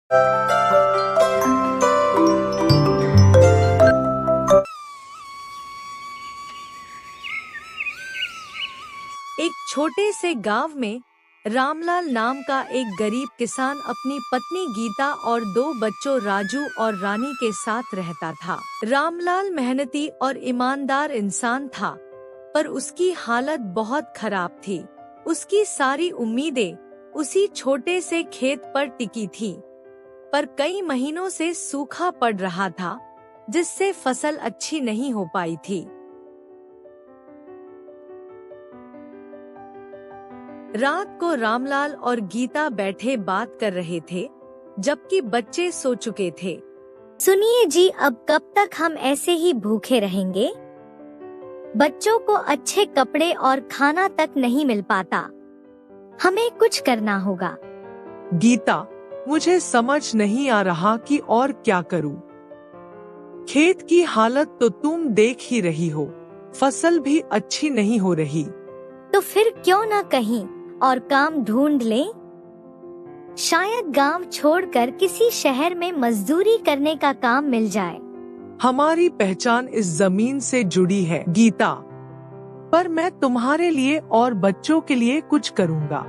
एक छोटे से गांव में रामलाल नाम का एक गरीब किसान अपनी पत्नी गीता और 2 बच्चों राजू और रानी के साथ रहता था। रामलाल मेहनती और ईमानदार इंसान था, पर उसकी हालत बहुत खराब थी। उसकी सारी उम्मीदें उसी छोटे से खेत पर टिकी थी, पर कई महीनों से सूखा पड़ रहा था, जिससे फसल अच्छी नहीं हो पाई थी। रात को रामलाल और गीता बैठे बात कर रहे थे, जबकि बच्चे सो चुके थे। सुनिए जी, अब कब तक हम ऐसे ही भूखे रहेंगे? बच्चों को अच्छे कपड़े और खाना तक नहीं मिल पाता। हमें कुछ करना होगा। गीता, मुझे समझ नहीं आ रहा कि और क्या करूं। खेत की हालत तो तुम देख ही रही हो, फसल भी अच्छी नहीं हो रही। तो फिर क्यों न कहीं और काम ढूंढ लें? शायद गांव छोड़कर किसी शहर में मजदूरी करने का काम मिल जाए। हमारी पहचान इस जमीन से जुड़ी है गीता, पर मैं तुम्हारे लिए और बच्चों के लिए कुछ करूंगा।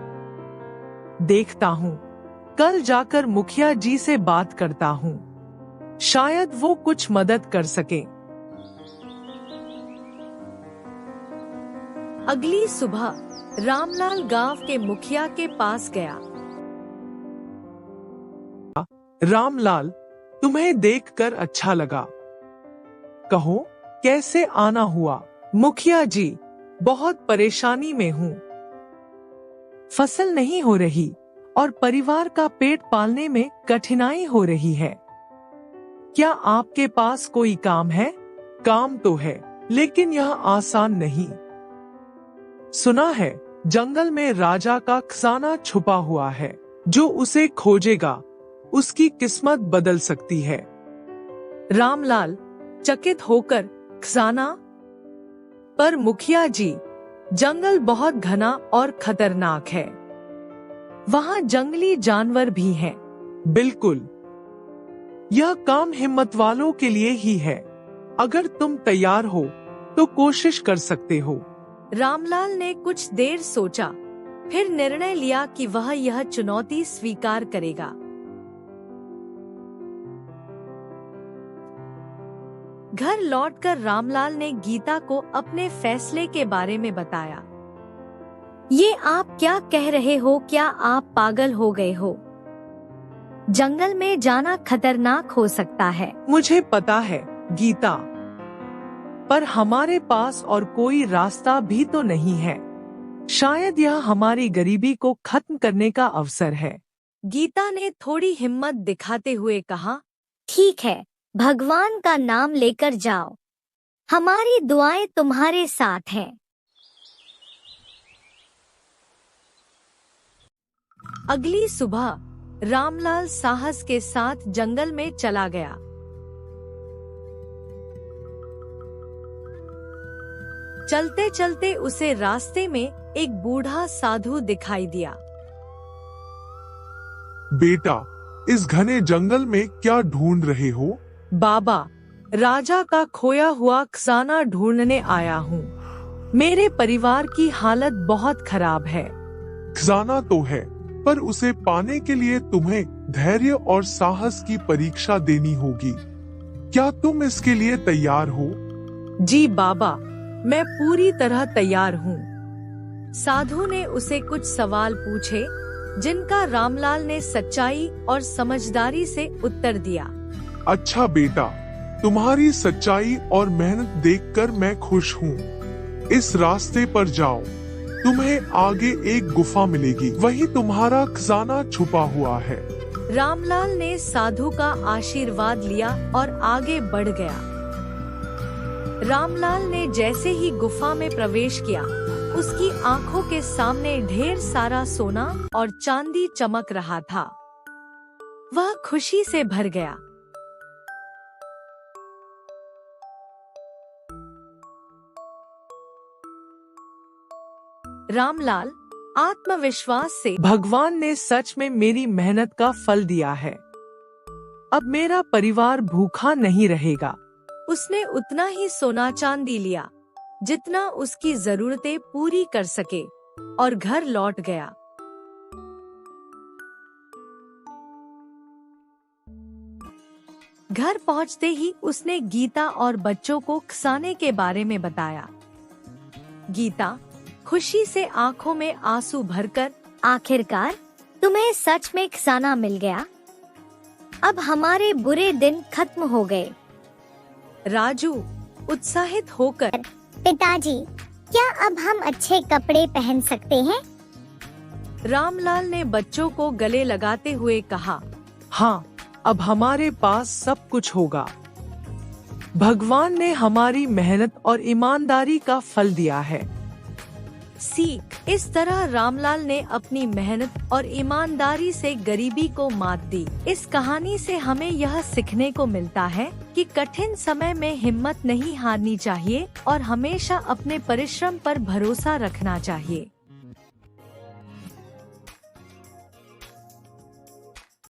देखता हूँ, कल जाकर मुखिया जी से बात करता हूँ, शायद वो कुछ मदद कर सके। अगली सुबह रामलाल गांव के मुखिया के पास गया। रामलाल, तुम्हें देखकर अच्छा लगा। कहो, कैसे आना हुआ? मुखिया जी, बहुत परेशानी में हूँ। फसल नहीं हो रही और परिवार का पेट पालने में कठिनाई हो रही है। क्या आपके पास कोई काम है? काम तो है, लेकिन यह आसान नहीं। सुना है जंगल में राजा का खजाना छुपा हुआ है, जो उसे खोजेगा उसकी किस्मत बदल सकती है। रामलाल चकित होकर, खजाना? पर मुखिया जी, जंगल बहुत घना और खतरनाक है। वहाँ जंगली जानवर भी हैं। बिल्कुल, यह काम हिम्मत वालों के लिए ही है। अगर तुम तैयार हो तो कोशिश कर सकते हो। रामलाल ने कुछ देर सोचा, फिर निर्णय लिया कि वह यह चुनौती स्वीकार करेगा। घर लौटकर रामलाल ने गीता को अपने फैसले के बारे में बताया। ये आप क्या कह रहे हो? क्या आप पागल हो गए हो? जंगल में जाना खतरनाक हो सकता है। मुझे पता है गीता, पर हमारे पास और कोई रास्ता भी तो नहीं है। शायद यह हमारी गरीबी को खत्म करने का अवसर है। गीता ने थोड़ी हिम्मत दिखाते हुए कहा, ठीक है, भगवान का नाम लेकर जाओ। हमारी दुआएं तुम्हारे साथ हैं। अगली सुबह रामलाल साहस के साथ जंगल में चला गया। चलते चलते उसे रास्ते में एक बूढ़ा साधु दिखाई दिया। बेटा, इस घने जंगल में क्या ढूंढ रहे हो? बाबा, राजा का खोया हुआ खजाना ढूंढने आया हूँ। मेरे परिवार की हालत बहुत खराब है। खजाना तो है, पर उसे पाने के लिए तुम्हें धैर्य और साहस की परीक्षा देनी होगी। क्या तुम इसके लिए तैयार हो? जी बाबा, मैं पूरी तरह तैयार हूँ। साधु ने उसे कुछ सवाल पूछे, जिनका रामलाल ने सच्चाई और समझदारी से उत्तर दिया। अच्छा बेटा, तुम्हारी सच्चाई और मेहनत देखकर मैं खुश हूँ। इस रास्ते पर जाओ, तुम्हें आगे एक गुफा मिलेगी, वही तुम्हारा खजाना छुपा हुआ है। रामलाल ने साधु का आशीर्वाद लिया और आगे बढ़ गया। रामलाल ने जैसे ही गुफा में प्रवेश किया, उसकी आंखों के सामने ढेर सारा सोना और चांदी चमक रहा था। वह खुशी से भर गया। रामलाल आत्मविश्वास से, भगवान ने सच में मेरी मेहनत का फल दिया है। अब मेरा परिवार भूखा नहीं रहेगा। उसने उतना ही सोना चांदी लिया जितना उसकी जरूरतें पूरी कर सके और घर लौट गया। घर पहुंचते ही उसने गीता और बच्चों को खसाने के बारे में बताया। गीता खुशी से आंखों में आंसू भरकर, आखिरकार तुम्हें सच में खजाना मिल गया। अब हमारे बुरे दिन खत्म हो गए। राजू उत्साहित होकर, पिताजी, क्या अब हम अच्छे कपड़े पहन सकते हैं? रामलाल ने बच्चों को गले लगाते हुए कहा, हाँ, अब हमारे पास सब कुछ होगा। भगवान ने हमारी मेहनत और ईमानदारी का फल दिया है। सीख, इस तरह रामलाल ने अपनी मेहनत और ईमानदारी से गरीबी को मात दी। इस कहानी से हमें यह सीखने को मिलता है कि कठिन समय में हिम्मत नहीं हारनी चाहिए और हमेशा अपने परिश्रम पर भरोसा रखना चाहिए।